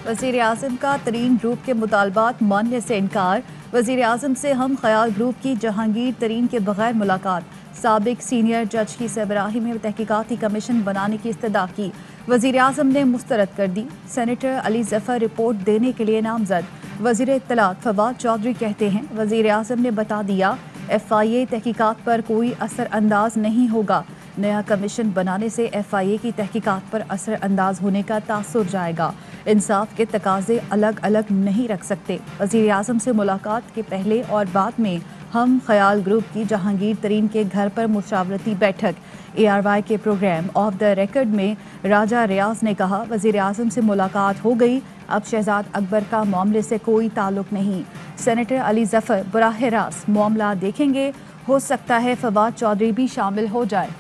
वज़ीर आज़म का तरीन ग्रुप के मुतालबात मानने से इनकार। वज़ीर आज़म से हम ख्याल ग्रुप की जहांगीर तरीन के बगैर मुलाकात। साबिक सीनियर जज की सरबराही में तहकीकाती कमीशन बनाने की इस्तदा की। वज़ीर आज़म ने मुस्तरद कर दी। सेनेटर अली ज़फ़र रिपोर्ट देने के लिए नामजद। वज़ीर इत्तलात फवाद चौधरी कहते हैं वज़ीर आज़म ने बता दिया FIA तहकीकात पर कोई असर अंदाज नहीं होगा। नया कमीशन बनाने से FIA की तहकीकात पर असर अंदाज होने का तासुर जाएगा। इंसाफ के तकाजे अलग अलग नहीं रख सकते। वज़ीर आज़म से मुलाकात के पहले और बाद में हम ख्याल ग्रुप की जहांगीर तरीन के घर पर मुशावरती बैठक। ARY के प्रोग्राम ऑफ द रिकॉर्ड में राजा रियाज ने कहा वज़ीर आज़म से मुलाकात हो गई, अब शहजाद अकबर का मामले से कोई ताल्लुक नहीं। सेनेटर अली ज़फ़र बराह रास्त मामला देखेंगे, हो सकता है फवाद चौधरी भी शामिल हो जाए।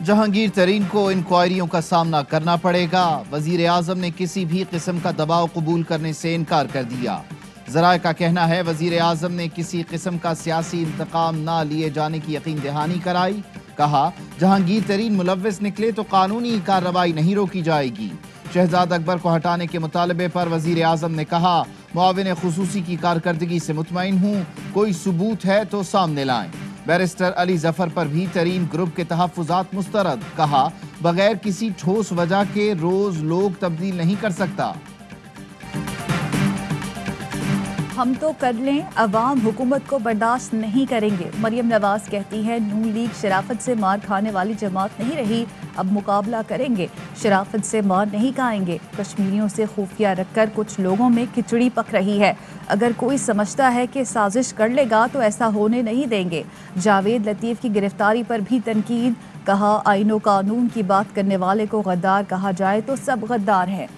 जहांगीर तरीन को इंक्वायरियों का सामना करना पड़ेगा। वजीर आजम ने किसी भी किस्म का दबाव कबूल करने से इनकार कर दिया। ज़राए का कहना है वजीर आजम ने किसी किस्म का सियासी इंतकाम ना लिए जाने की यकीन दहानी कराई। कहा जहांगीर तरीन मुलव्विस निकले तो कानूनी कार्रवाई नहीं रोकी जाएगी। शहजाद अकबर को हटाने के मुतालबे पर वजीर आजम ने कहा मुआविन खुसूसी की कारकर्दगी से मुतमईन हूँ, कोई सबूत है तो सामने लाएं। बैरिस्टर अली ज़फ़र पर भी तरीन ग्रुप के तहफ़्फ़ुज़ात मुस्तरद। कहा बगैर किसी ठोस वजह के रोज लोग तब्दील नहीं कर सकता। हम तो कर लें, अवाम हुकूमत को बर्दाश्त नहीं करेंगे। मरियम नवाज कहती है नून लीग शराफत से मार खाने वाली जमात नहीं रही, अब मुकाबला करेंगे, शराफत से मार नहीं खाएंगे। कश्मीरियों से खुफिया रखकर कुछ लोगों में खिचड़ी पक रही है। अगर कोई समझता है कि साजिश कर लेगा तो ऐसा होने नहीं देंगे। जावेद लतीफ़ की गिरफ्तारी पर भी तनकीद। कहा आईनो कानून की बात करने वाले को गद्दार कहा जाए तो सब गद्दार हैं।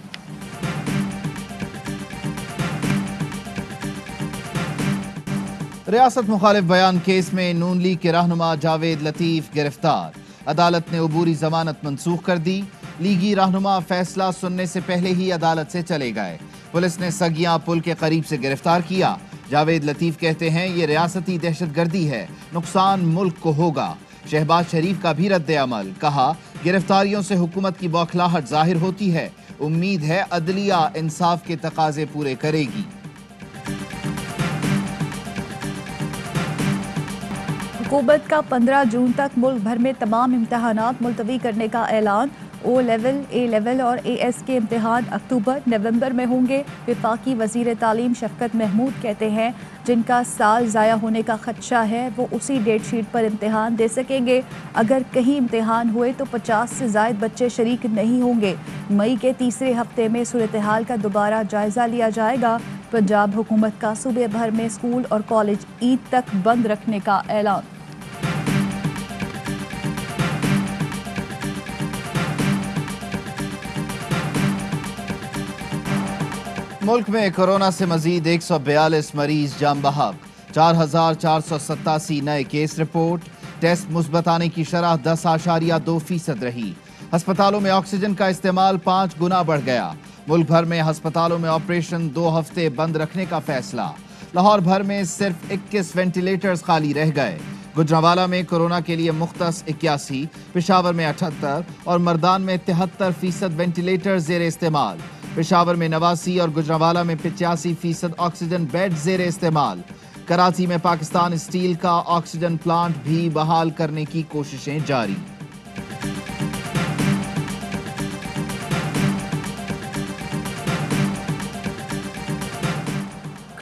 रियासत मुखालिफ बयान केस में नून लीग के रहनुमा जावेद लतीफ़ गिरफ्तार। अदालत ने अबूरी जमानत मंसूख कर दी। लीगी रहनुमा फैसला सुनने से पहले ही अदालत से चले गए। पुलिस ने सगियां पुल के करीब से गिरफ्तार किया। जावेद लतीफ़ कहते हैं ये रियासती दहशतगर्दी है, नुकसान मुल्क को होगा। शहबाज शरीफ का भी रद्द अमल। कहा गिरफ्तारियों से हुकूमत की बौखलाहट जाहिर होती है, उम्मीद है अदलिया इंसाफ के तकाजे पूरे करेगी। हुकूमत का 15 जून तक मुल्क भर में तमाम इम्तहानात मुलतवी करने का ऐलान। O लेवल, A लेवल और AS के इम्तहान अक्टूबर नवंबर में होंगे। वफाकी वज़ीर तालीम शफकत महमूद कहते हैं जिनका साल ज़ाया होने का खदशा है वो उसी डेट शीट पर इम्तहान दे सकेंगे। अगर कहीं इम्तहान हुए तो 50 से ज़ायद बच्चे शरीक नहीं होंगे। मई के तीसरे हफ्ते में सूरत हाल का दोबारा जायज़ा लिया जाएगा। पंजाब हुकूमत का सूबे भर में स्कूल और कॉलेज ईद तक बंद रखने का ऐलान। मुल्क में कोरोना से मजीद 142 मरीज जान बहक। 4487 नए केस रिपोर्ट। टेस्ट मुस्बत आने की शरह 10.2% रही। अस्पतालों में ऑक्सीजन का इस्तेमाल 5 गुना बढ़ गया। मुल्क भर में अस्पतालों में ऑपरेशन 2 हफ्ते बंद रखने का फैसला। लाहौर भर में सिर्फ 21 वेंटिलेटर्स खाली रह गए। गुजरांवाला में कोरोना के लिए मुख्तस 81, पेशावर में 78 और मर्दान में 73% वेंटिलेटर जेर इस्तेमाल। पेशावर में 89 और गुजरांवाला में 85% ऑक्सीजन बेड जेर इस्तेमाल। कराची में पाकिस्तान स्टील का ऑक्सीजन प्लांट भी बहाल करने की कोशिशें जारी।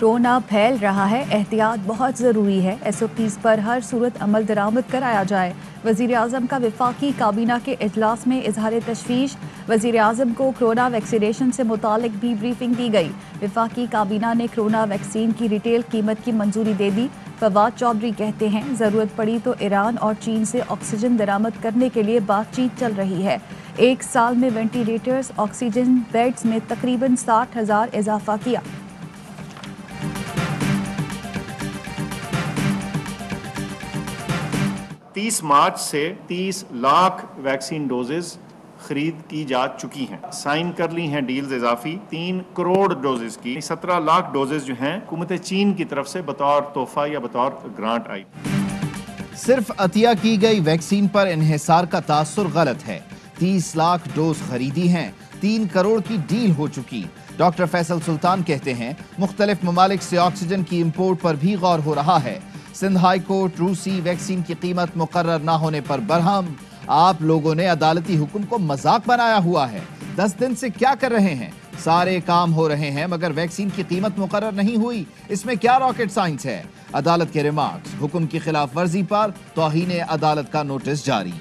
कोरोना फैल रहा है, एहतियात बहुत ज़रूरी है। SOPs पर हर सूरत अमल दरामद कराया जाए। वज़ीर आज़म का वफाकी काबीना के इजलास में इजहार तशवीश। वज़ीर आज़म को कोरोना वैक्सीनेशन से मुतालिक भी ब्रीफिंग दी गई। वफाकी काबीना ने कोरोना वैक्सीन की रिटेल कीमत की मंजूरी दे दी। फवाद चौधरी कहते हैं ज़रूरत पड़ी तो ईरान और चीन से ऑक्सीजन दरामद करने के लिए बातचीत चल रही है। एक साल में वेंटिलेटर्स, ऑक्सीजन बेड्स में तकरीबन 60,000 इजाफा किया। मार्च से 30 लाख वैक्सीन डोजेज खरीद की जा चुकी हैं। साइन कर ली हैं डील्स इजाफी 3 करोड़ डोजेज की। 17 लाख डोजेज जो हैं हुकूमत चीन की तरफ से बतौर तोहफा या बतौर ग्रांट आई। صرف عطیہ کی گئی ویکسین پر انحصار کا تاثر غلط ہے۔ 30 لاکھ ڈوز خریدی ہیں، 3 کروڑ کی ڈیل ہو چکی۔ ڈاکٹر فیصل سلطان کہتے ہیں مختلف ممالک سے آکسیجن کی امپورٹ پر بھی غور ہو رہا ہے۔ سندھ ہائی کورٹ روسی ویکسین کی قیمت مقرر نہ ہونے پر برہم۔ آپ لوگوں نے عدالتی حکم کو مذاق بنایا ہوا ہے۔ 10 دن سے کیا کر رہے ہیں؟ سارے کام ہو رہے ہیں مگر ویکسین کی قیمت مقرر نہیں ہوئی، اس میں کیا راکٹ سائنس ہے؟ عدالت کے ریمارکس، حکم کی خلاف ورزی پر توہین عدالت کا نوٹس جاری۔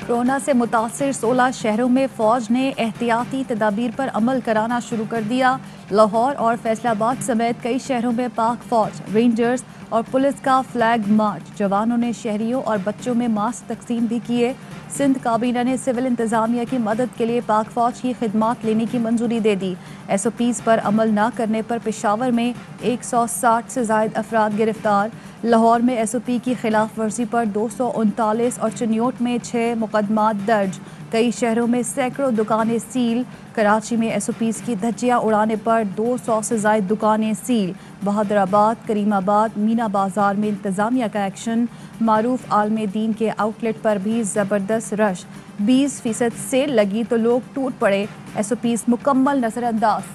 کورونا سے متاثر 16 شہروں میں فوج نے احتیاطی تدابیر پر عمل کرانا شروع کر دیا۔ لاہور اور فیصل آباد سمیت کئی شہروں میں پاک فوج، رینجرز اور پولیس کا فلیگ مارچ۔ جوانوں نے شہریوں اور بچوں میں ماسک تقسیم بھی کیے۔ سندھ کابینہ نے سول انتظامیہ کی مدد کے لیے پاک فوج کی خدمات لینے کی منظوری دے دی۔ ایس او پیز پر عمل نہ کرنے پر پشاور میں 160 سے زائد افراد گرفتار۔ لاہور میں ایس او پی کی خلاف ورزی پر 239 اور چنیوٹ میں 6 مقدمات درج۔ کئی شہروں میں سینکڑوں دکانیں سیل۔ کراچی میں ایس او پیز کی دھجیاں اڑانے پر 200 سے زائد دکانیں سیل۔ بہادر آباد، کریم آباد، مینا بازار میں انتظامیہ کا ایکشن۔ معروف عالم دین کے آؤٹ لیٹ پر بھی زبردست رش۔ 20% سیل لگی تو لوگ ٹوٹ پڑے، ایس او پیز مکمل نظر انداز۔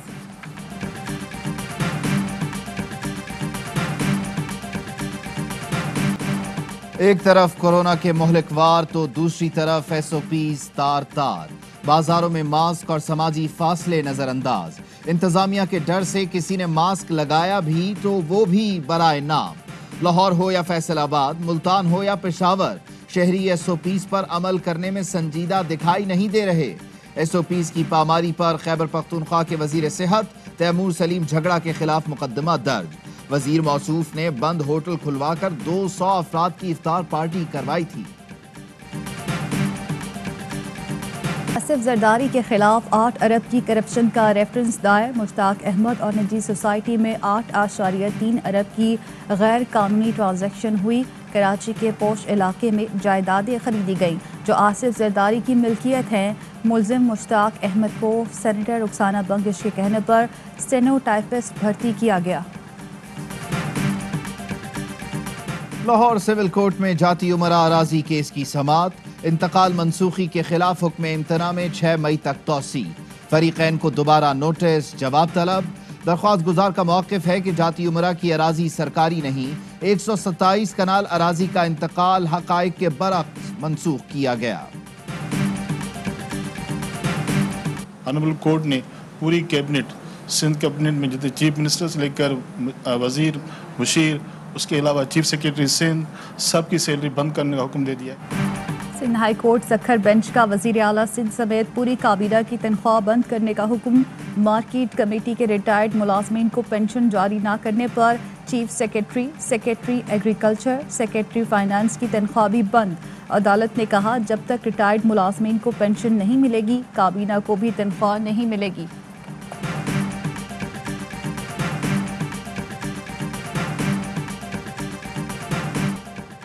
ایک طرف کورونا کے مہلک وار تو دوسری طرف ایس او پیز تار تار۔ بازاروں میں ماسک اور سماجی فاصلے نظر انداز۔ انتظامیہ کے ڈر سے کسی نے ماسک لگایا بھی تو وہ بھی برائے نام۔ لاہور ہو یا فیصل آباد، ملتان ہو یا پشاور، شہری ایس او پیز پر عمل کرنے میں سنجیدہ دکھائی نہیں دے رہے۔ ایس او پیز کی پاماری پر خیبر پختونخوا کے وزیر صحت تیمور سلیم جھگڑا کے خلاف مقدمہ درج۔ وزیر موصوف نے بند ہوٹل کھلوا کر 200 افراد کی افطار پارٹی کروائی تھی۔ آصف زرداری کے خلاف 8 ارب کی کرپشن کا ریفرنس دائر۔ مشتاق احمد اور نجی سوسائٹی میں 8.3 ارب کی غیر قانونی ٹرانزیکشن ہوئی۔ کراچی کے پوش علاقے میں جائیدادیں خریدی گئیں جو آصف زرداری کی ملکیت ہیں۔ ملزم مشتاق احمد کو سینیٹر رخسانہ بنگش کے کہنے پر اسٹینو ٹائپسٹ بھرتی کیا گیا۔ لاہور سول کورٹ میں جاتی امراء اراضی کیس کی سماعت۔ انتقال منسوخی کے خلاف حکم امتناع میں 6 مئی تک توسیع۔ فریقین کو دوبارہ نوٹس، جواب طلب۔ درخواست گزار کا موقف ہے کہ جاتی امراء کی اراضی سرکاری نہیں، 127 کنال اراضی کا انتقال حقائق کے برعکس منسوخ کیا گیا۔ آنریبل کورٹ نے پوری کیبنٹ، سندھ کیبنٹ میں جتنے چیف منسٹر سے لے کر وزیر، مشیر، اس کے علاوہ چیف سیکریٹری سندھ، سب کی سیلری بند کرنے کا حکم دے دیا ہے۔ Sindh high court Sukkur bench کا وزیر اعلیٰ سندھ سمیت پوری کابینہ کی تنخواہ بند کرنے کا حکم۔ مارکیٹ کمیٹی کے ریٹائرڈ ملازمین کو پینشن جاری نہ کرنے پر chief secretary, secretary agriculture, secretary finance کی تنخواہ بھی بند۔ عدالت نے کہا جب تک ریٹائرڈ ملازمین کو پینشن نہیں ملے گی، کابینہ کو بھی تنخواہ نہیں ملے گی۔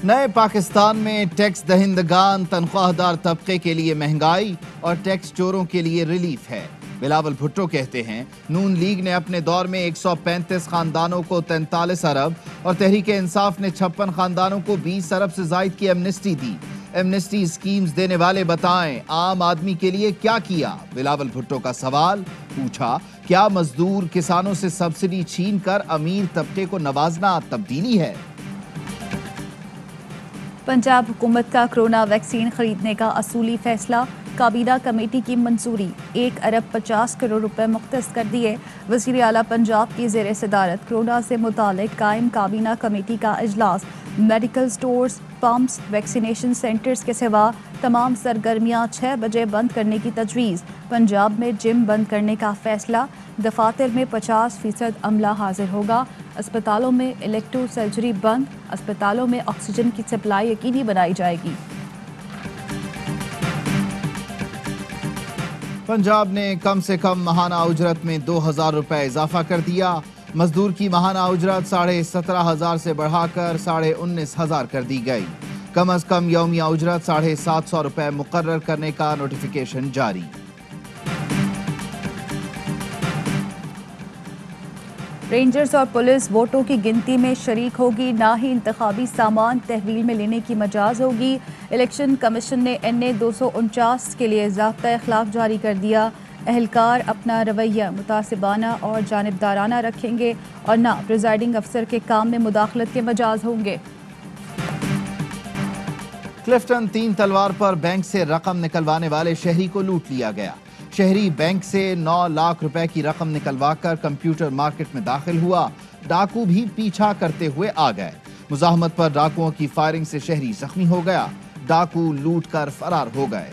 نئے پاکستان میں ٹیکس دہندگان تنخواہ دار طبقے کے لیے مہنگائی اور ٹیکس چوروں کے لیے ریلیف ہے۔ بلاول بھٹو کہتے ہیں نون لیگ نے اپنے دور میں 135 خاندانوں کو 43 ارب اور تحریک انصاف نے 56 خاندانوں کو 20 ارب سے زائد کی ایمنسٹی دی۔ ایمنسٹی اسکیمز دینے والے بتائیں عام آدمی کے لیے کیا کیا؟ بلاول بھٹو کا سوال پوچھا، کیا مزدور کسانوں سے سبسڈی چھین کر امیر طبقے کو نوازنا تبدیلی ہے؟ پنجاب حکومت کا کرونا ویکسین خریدنے کا اصولی فیصلہ، کابینہ کمیٹی کی منظوری، 1 ارب 50 کروڑ روپے مختص کر دیے۔ وزیر اعلیٰ پنجاب کی زیر صدارت کرونا سے متعلق قائم کابینہ کمیٹی کا اجلاس۔ Medical stores, pumps, vaccination centres کے سوا تمام سرگرمیاں 6 بجے بند کرنے کی تجویز۔ پنجاب میں جم بند کرنے کا فیصلہ، دفاتر میں 50% عملہ حاضر ہوگا۔ اسپتالوں میں الیکٹو سرجری بند، اسپتالوں میں آکسیجن کی سپلائی یقینی بنائی جائے گی۔ پنجاب نے کم سے کم ماہانہ اجرت میں 2000 روپے اضافہ کر دیا۔ مزدور کی ماہانہ اجرت 17,500 سے بڑھا کر 19,500 کر دی گئی۔ کم از کم یومیہ اجرت 750 روپے مقرر کرنے کا نوٹیفیکیشن جاری۔ रेंजर्स और पुलिस वोटों की गिनती में शरीक होगी, ना ही इंतखाबी सामान तहवील में लेने की मजाज होगी। इलेक्शन कमीशन ने NA 249 के लिए ज़ाब्ता इखलाक जारी कर दिया। एहलकार अपना रवैया मुतासिबाना और जानिबदाराना रखेंगे और ना प्रिजाइडिंग अफसर के काम में मुदाखलत के मजाज होंगे। क्लिफ्टन 3 तलवार पर बैंक से रकम निकलवाने वाले शहरी को लूट लिया गया। शहरी बैंक से 9 लाख रुपए की रकम निकलवाकर कंप्यूटर मार्केट में दाखिल हुआ। डाकू भी पीछा करते हुए आ गए। मुजाहमत पर डाकुओं की फायरिंग से शहरी जख्मी हो गया। डाकू लूट कर फरार हो गए।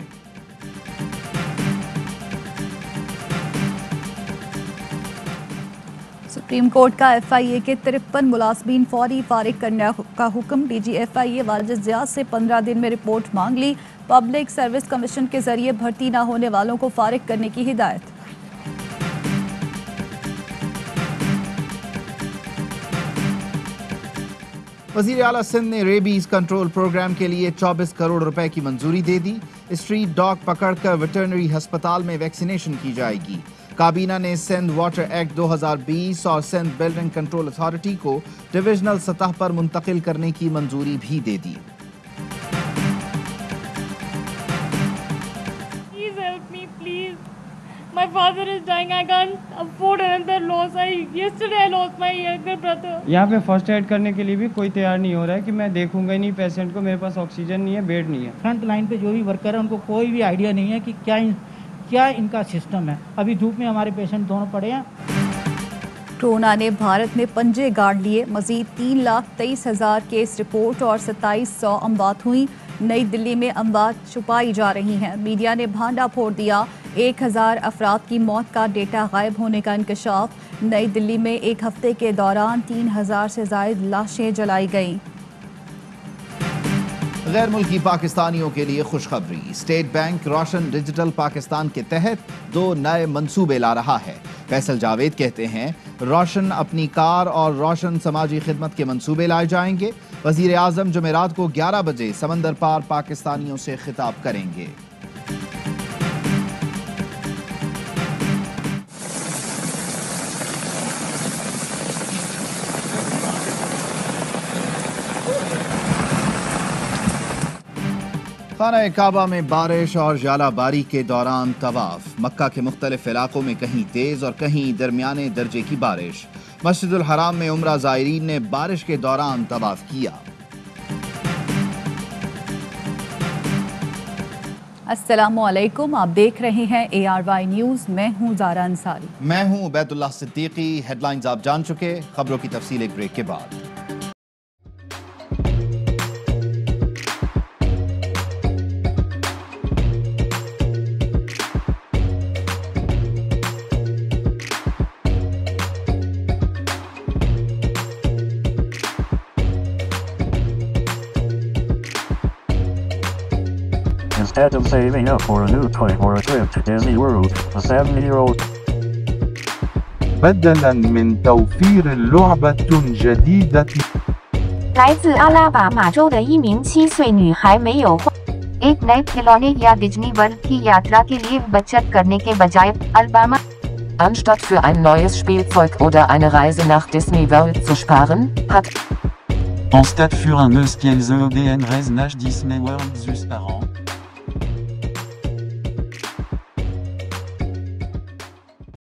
सुप्रीम कोर्ट का FIA के 53 मुलाजमीन फौरी फारिग करने का हुक्म। DG FIA वाजिद ज़िया से 15 दिन में रिपोर्ट मांग ली। पब्लिक सर्विस कमीशन के जरिए भर्ती न होने वालों को फारिग करने की हिदायत। वज़ीर आला सिंध ने रेबीज कंट्रोल प्रोग्राम के लिए 24 करोड़ रुपए की मंजूरी दे दी। स्ट्रीट डॉग पकड़कर वेटरनरी अस्पताल में वैक्सीनेशन की जाएगी। काबीना ने सिंध वाटर एक्ट 2020 और सिंध बिल्डिंग कंट्रोल अथॉरिटी को डिविजनल सतह पर मुंतकिल करने की मंजूरी भी दे दी। My father is dying. I can't afford another loss. Yesterday I lost my younger brother. यहाँ पे फर्स्ट एड करने के लिए भी कोई तैयार नहीं हो रहा है कि मैं देखूंगा ही नहीं पेशेंट को, मेरे पास ऑक्सीजन नहीं है, बेड नहीं है। फ्रंट लाइन पे जो भी वर्कर है उनको कोई भी आइडिया नहीं है कि क्या इनका सिस्टम है। अभी धूप में हमारे पेशेंट दोनों पड़े हैं। कोरोना ने भारत में पंजे गाड़ लिए। मजीद 3,23,000 केस रिपोर्ट और 2700 अमवात हुई। नई दिल्ली में अमवात छुपाई जा रही हैं। मीडिया ने भांडा फोड़ दिया। 1000 अफराद की मौत का डेटा गायब होने का इंकशाफ। नई दिल्ली में एक हफ्ते के दौरान 3000 से ज़ायद लाशें जलाई गईं। गैर मुल्की पाकिस्तानियों के लिए खुशखबरी। स्टेट बैंक रोशन डिजिटल पाकिस्तान के तहत 2 नए मंसूबे ला रहा है। फैसल जावेद कहते हैं रोशन अपनी कार और रोशन समाजी खिदमत के मंसूबे लाए जाएंगे। वजीर आजम जुमेरात को 11 बजे समंदर पार पाकिस्तानियों से खिताब करेंगे। खाना काबा में बारिश और जालाबारी के दौरान तवाफ। मक्का के मुख्तलिफ इलाकों में कहीं तेज और कहीं दरमियाने दर्जे की बारिश। मस्जिदुल हराम में उम्रा ज़ायरीन ने बारिश के दौरान तवाफ किया। अस्सलामुअलैकुम, आप देख रहे हैं ARY न्यूज़। मैं हूं ज़ारा अंसारी। मैं हूं उबैदुल्लाह सिद्दीकी। हेडलाइंस आप जान चुके, खबरों की तफसील एक ब्रेक के बाद। Instead of saving up for a new toy or a trip to Disney World, a 70-year-old بدلاً من توفير لعبة جديدة 来自阿拉巴马州的一名7岁女孩没有花 एक नए खिलौने या डिज्नी वर्ल्ड की यात्रा के लिए बचत करने के बजाय Alabama Anstatt für ein neues Spielzeug oder eine Reise nach Disney World zu sparen, hat Anstatt für un neus Spielzeug oder eine Reise nach Disney World zu sparen